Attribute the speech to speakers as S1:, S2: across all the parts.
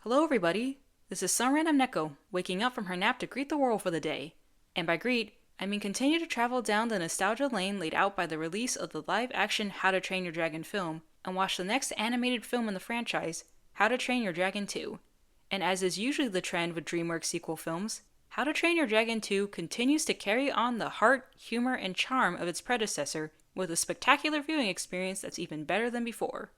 S1: Hello, everybody. This is some random Neko waking up from her nap to greet the world for the day. And by greet, I mean continue to travel down the nostalgia lane laid out by the release of the live action How to Train Your Dragon film and watch the next animated film in the franchise, How to Train Your Dragon 2. And as is usually the trend with DreamWorks sequel films, How to Train Your Dragon 2 continues to carry on the heart, humor, and charm of its predecessor with a spectacular viewing experience that's even better than before.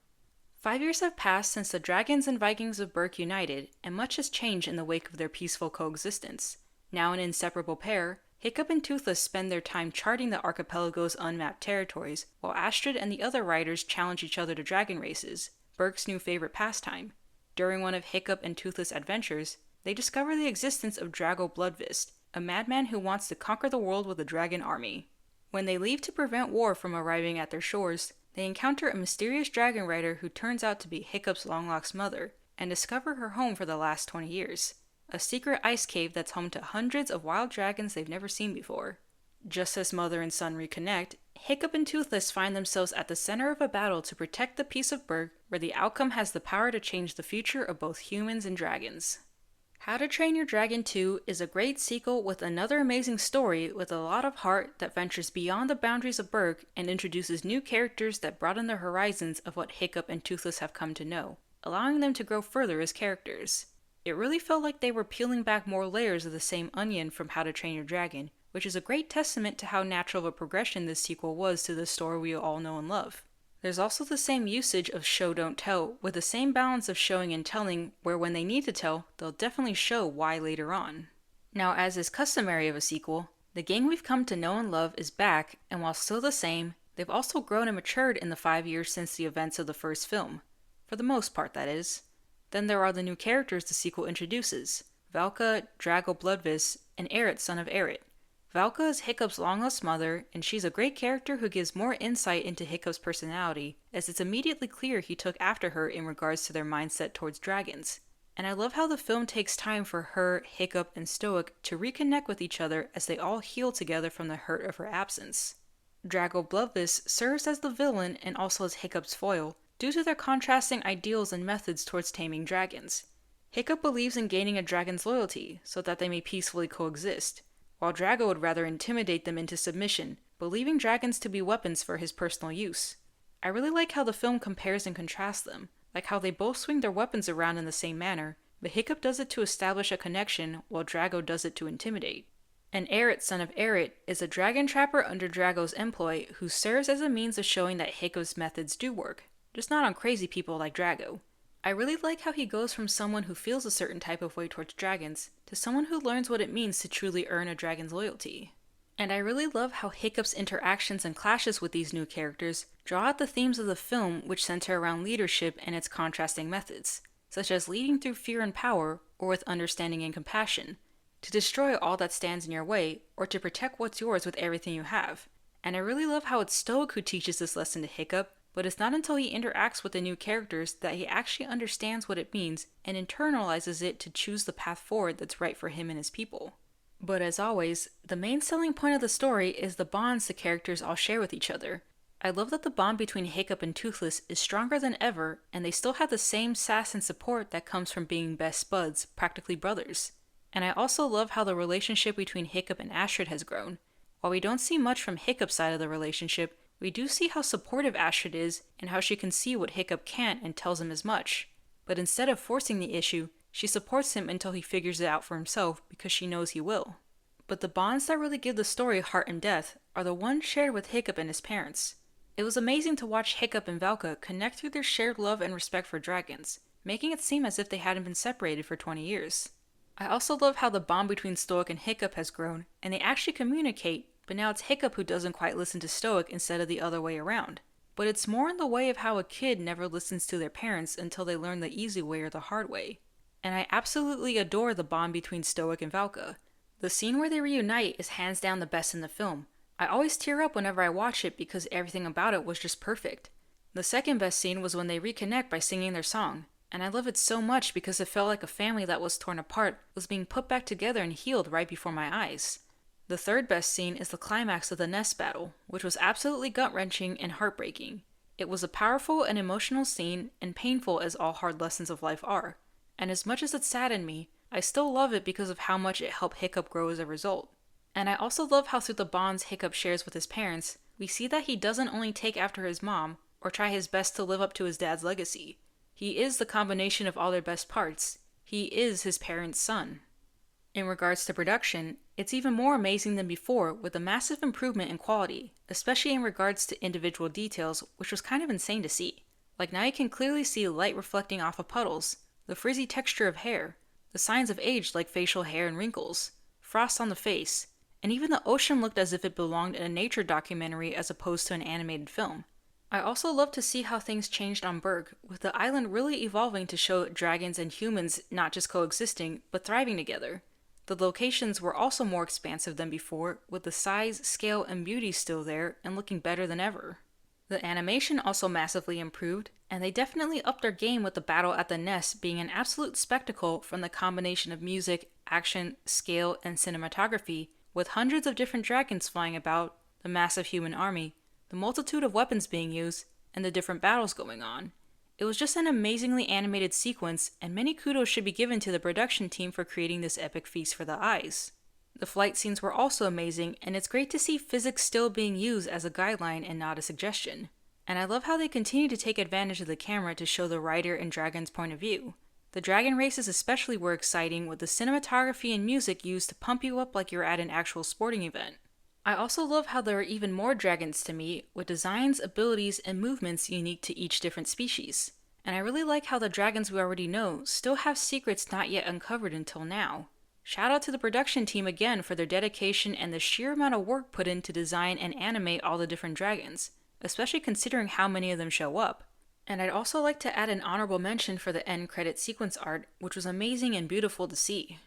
S1: 5 years have passed since the dragons and Vikings of Berk united, and much has changed in the wake of their peaceful coexistence. Now an inseparable pair, Hiccup and Toothless spend their time charting the archipelago's unmapped territories, while Astrid and the other riders challenge each other to dragon races, Berk's new favorite pastime. During one of Hiccup and Toothless' adventures, they discover the existence of Drago Bloodfist, a madman who wants to conquer the world with a dragon army. When they leave to prevent war from arriving at their shores, they encounter a mysterious dragon rider who turns out to be Hiccup's long-lost mother, and discover her home for the last 20 years. A secret ice cave that's home to hundreds of wild dragons they've never seen before. Just as mother and son reconnect, Hiccup and Toothless find themselves at the center of a battle to protect the peace of Berk, where the outcome has the power to change the future of both humans and dragons. How to Train Your Dragon 2 is a great sequel with another amazing story with a lot of heart that ventures beyond the boundaries of Berk and introduces new characters that broaden the horizons of what Hiccup and Toothless have come to know, allowing them to grow further as characters. It really felt like they were peeling back more layers of the same onion from How to Train Your Dragon, which is a great testament to how natural of a progression this sequel was to the story we all know and love. There's also the same usage of show don't tell, with the same balance of showing and telling, where when they need to tell, they'll definitely show why later on. Now, as is customary of a sequel, the gang we've come to know and love is back, and while still the same, they've also grown and matured in the 5 years since the events of the first film. For the most part, that is. Then there are the new characters the sequel introduces, Valka, Drago Bloodvis, and Eret, son of Eret. Valka is Hiccup's long-lost mother, and she's a great character who gives more insight into Hiccup's personality, as it's immediately clear he took after her in regards to their mindset towards dragons. And I love how the film takes time for her, Hiccup, and Stoic to reconnect with each other as they all heal together from the hurt of her absence. Drago Bloodvis serves as the villain and also as Hiccup's foil, due to their contrasting ideals and methods towards taming dragons. Hiccup believes in gaining a dragon's loyalty, so that they may peacefully coexist, while Drago would rather intimidate them into submission, believing dragons to be weapons for his personal use. I really like how the film compares and contrasts them, like how they both swing their weapons around in the same manner, but Hiccup does it to establish a connection, while Drago does it to intimidate. And Eret, son of Eret, is a dragon trapper under Drago's employ who serves as a means of showing that Hiccup's methods do work, just not on crazy people like Drago. I really like how he goes from someone who feels a certain type of way towards dragons to someone who learns what it means to truly earn a dragon's loyalty. And I really love how Hiccup's interactions and clashes with these new characters draw out the themes of the film, which center around leadership and its contrasting methods, such as leading through fear and power or with understanding and compassion, to destroy all that stands in your way or to protect what's yours with everything you have. And I really love how it's Stoic who teaches this lesson to Hiccup, but it's not until he interacts with the new characters that he actually understands what it means and internalizes it to choose the path forward that's right for him and his people. But as always, the main selling point of the story is the bonds the characters all share with each other. I love that the bond between Hiccup and Toothless is stronger than ever, and they still have the same sass and support that comes from being best buds, practically brothers. And I also love how the relationship between Hiccup and Astrid has grown. While we don't see much from Hiccup's side of the relationship, we do see how supportive Astrid is and how she can see what Hiccup can't and tells him as much. But instead of forcing the issue, she supports him until he figures it out for himself because she knows he will. But the bonds that really give the story heart and depth are the ones shared with Hiccup and his parents. It was amazing to watch Hiccup and Valka connect through their shared love and respect for dragons, making it seem as if they hadn't been separated for 20 years. I also love how the bond between Stoic and Hiccup has grown, and they actually communicate, but now it's Hiccup who doesn't quite listen to Stoic instead of the other way around. But it's more in the way of how a kid never listens to their parents until they learn the easy way or the hard way. And I absolutely adore the bond between Stoic and Valka. The scene where they reunite is hands down the best in the film. I always tear up whenever I watch it because everything about it was just perfect. The second best scene was when they reconnect by singing their song, and I love it so much because it felt like a family that was torn apart was being put back together and healed right before my eyes. The third best scene is the climax of the nest battle, which was absolutely gut-wrenching and heartbreaking. It was a powerful and emotional scene, and painful as all hard lessons of life are. And as much as it saddened me, I still love it because of how much it helped Hiccup grow as a result. And I also love how through the bonds Hiccup shares with his parents, we see that he doesn't only take after his mom, or try his best to live up to his dad's legacy. He is the combination of all their best parts. He is his parents' son. In regards to production, it's even more amazing than before with a massive improvement in quality, especially in regards to individual details, which was kind of insane to see. Like now you can clearly see light reflecting off of puddles, the frizzy texture of hair, the signs of age like facial hair and wrinkles, frost on the face, and even the ocean looked as if it belonged in a nature documentary as opposed to an animated film. I also love to see how things changed on Berg, with the island really evolving to show dragons and humans not just coexisting, but thriving together. The locations were also more expansive than before, with the size, scale, and beauty still there and looking better than ever. The animation also massively improved, and they definitely upped their game with the battle at the nest being an absolute spectacle from the combination of music, action, scale, and cinematography, with hundreds of different dragons flying about, the massive human army, the multitude of weapons being used, and the different battles going on. It was just an amazingly animated sequence, and many kudos should be given to the production team for creating this epic feast for the eyes. The flight scenes were also amazing, and it's great to see physics still being used as a guideline and not a suggestion. And I love how they continue to take advantage of the camera to show the rider and dragon's point of view. The dragon races especially were exciting with the cinematography and music used to pump you up like you're at an actual sporting event. I also love how there are even more dragons to meet, with designs, abilities, and movements unique to each different species. And I really like how the dragons we already know still have secrets not yet uncovered until now. Shout out to the production team again for their dedication and the sheer amount of work put in to design and animate all the different dragons, especially considering how many of them show up. And I'd also like to add an honorable mention for the end credit sequence art, which was amazing and beautiful to see.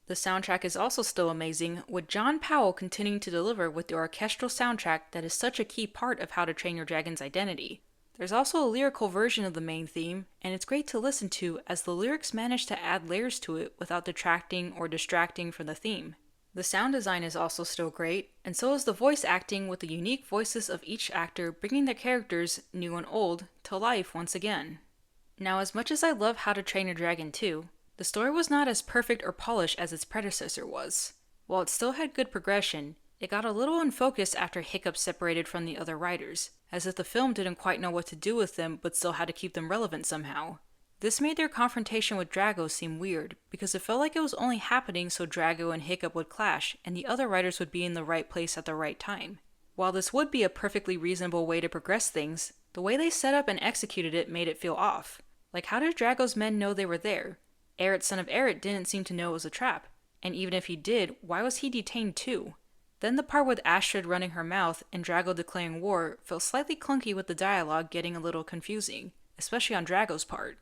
S1: The soundtrack is also still amazing, with John Powell continuing to deliver with the orchestral soundtrack that is such a key part of How to Train Your Dragon's identity. There's also a lyrical version of the main theme, and it's great to listen to as the lyrics manage to add layers to it without detracting or distracting from the theme. The sound design is also still great, and so is the voice acting with the unique voices of each actor bringing their characters, new and old, to life once again. Now, as much as I love How to Train Your Dragon 2, the story was not as perfect or polished as its predecessor was. While it still had good progression, it got a little unfocused after Hiccup separated from the other writers, as if the film didn't quite know what to do with them but still had to keep them relevant somehow. This made their confrontation with Drago seem weird, because it felt like it was only happening so Drago and Hiccup would clash and the other writers would be in the right place at the right time. While this would be a perfectly reasonable way to progress things, the way they set up and executed it made it feel off. Like, how did Drago's men know they were there? Eret, son of Eret, didn't seem to know it was a trap, and even if he did, why was he detained too? Then the part with Astrid running her mouth and Drago declaring war felt slightly clunky with the dialogue getting a little confusing, especially on Drago's part.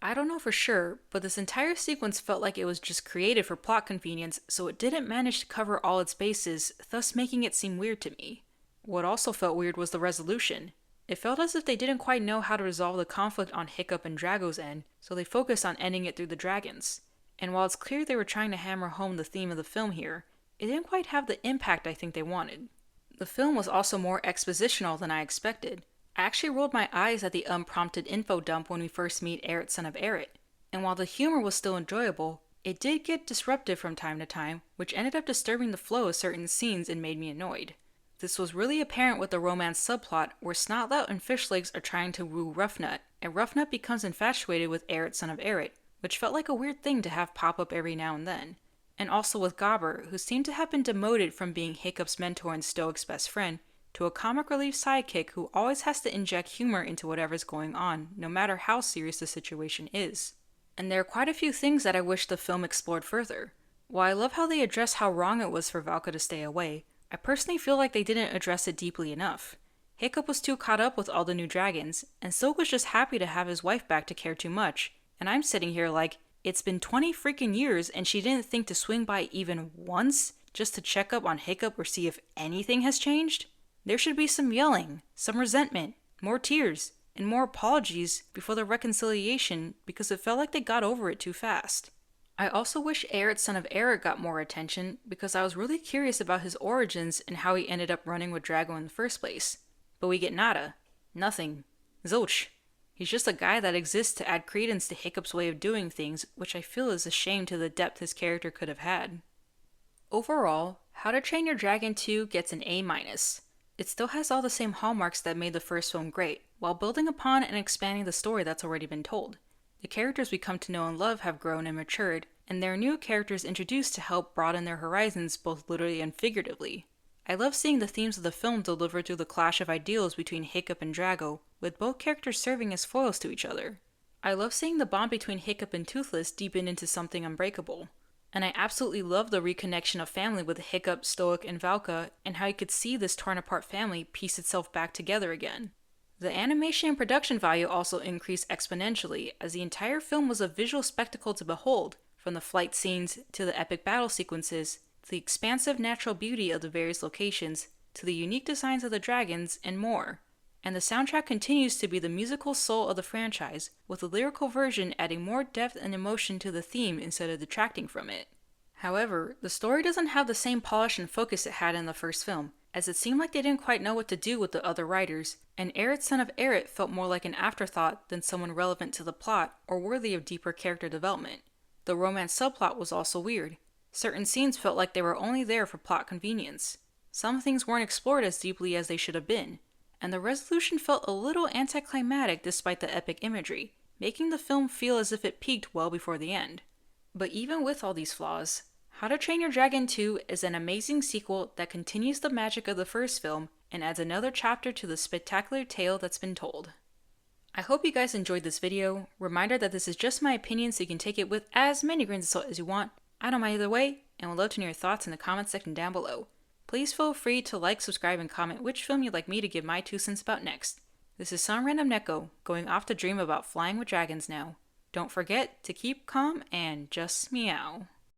S1: I don't know for sure, but this entire sequence felt like it was just created for plot convenience, so it didn't manage to cover all its bases, thus making it seem weird to me. What also felt weird was the resolution. It felt as if they didn't quite know how to resolve the conflict on Hiccup and Drago's end, so they focused on ending it through the dragons. And while it's clear they were trying to hammer home the theme of the film here, it didn't quite have the impact I think they wanted. The film was also more expositional than I expected. I actually rolled my eyes at the unprompted info dump when we first meet Eret, son of Eret, and while the humor was still enjoyable, it did get disruptive from time to time, which ended up disturbing the flow of certain scenes and made me annoyed. This was really apparent with the romance subplot where Snotlout and Fishlegs are trying to woo Ruffnut, and Ruffnut becomes infatuated with Eret, son of Eret, which felt like a weird thing to have pop up every now and then. And also with Gobber, who seemed to have been demoted from being Hiccup's mentor and Stoic's best friend, to a comic relief sidekick who always has to inject humor into whatever's going on, no matter how serious the situation is. And there are quite a few things that I wish the film explored further. While I love how they address how wrong it was for Valka to stay away, I personally feel like they didn't address it deeply enough. Hiccup was too caught up with all the new dragons, and Silk was just happy to have his wife back to care too much, and I'm sitting here like, it's been 20 freaking years and she didn't think to swing by even once just to check up on Hiccup or see if anything has changed? There should be some yelling, some resentment, more tears, and more apologies before the reconciliation because it felt like they got over it too fast. I also wish Eret, son of Eret got more attention because I was really curious about his origins and how he ended up running with Drago in the first place. But we get nada. Nothing. Zilch. He's just a guy that exists to add credence to Hiccup's way of doing things, which I feel is a shame to the depth his character could have had. Overall, How to Train Your Dragon 2 gets an A-. It still has all the same hallmarks that made the first film great, while building upon and expanding the story that's already been told. The characters we come to know and love have grown and matured, and there are new characters introduced to help broaden their horizons both literally and figuratively. I love seeing the themes of the film delivered through the clash of ideals between Hiccup and Drago, with both characters serving as foils to each other. I love seeing the bond between Hiccup and Toothless deepen into something unbreakable. And I absolutely love the reconnection of family with Hiccup, Stoic, and Valka, and how you could see this torn apart family piece itself back together again. The animation and production value also increased exponentially, as the entire film was a visual spectacle to behold, from the flight scenes to the epic battle sequences, to the expansive natural beauty of the various locations, to the unique designs of the dragons, and more. And the soundtrack continues to be the musical soul of the franchise, with the lyrical version adding more depth and emotion to the theme instead of detracting from it. However, the story doesn't have the same polish and focus it had in the first film, as it seemed like they didn't quite know what to do with the other writers, and Aerith, son of Aerith felt more like an afterthought than someone relevant to the plot or worthy of deeper character development. The romance subplot was also weird. Certain scenes felt like they were only there for plot convenience. Some things weren't explored as deeply as they should have been, and the resolution felt a little anticlimactic despite the epic imagery, making the film feel as if it peaked well before the end. But even with all these flaws, How to Train Your Dragon 2 is an amazing sequel that continues the magic of the first film and adds another chapter to the spectacular tale that's been told. I hope you guys enjoyed this video. Reminder that this is just my opinion, so you can take it with as many grains of salt as you want. I don't mind either way, and would love to know your thoughts in the comments section down below. Please feel free to like, subscribe, and comment which film you'd like me to give my 2 cents about next. This is some random Neko, going off to dream about flying with dragons now. Don't forget to keep calm and just meow.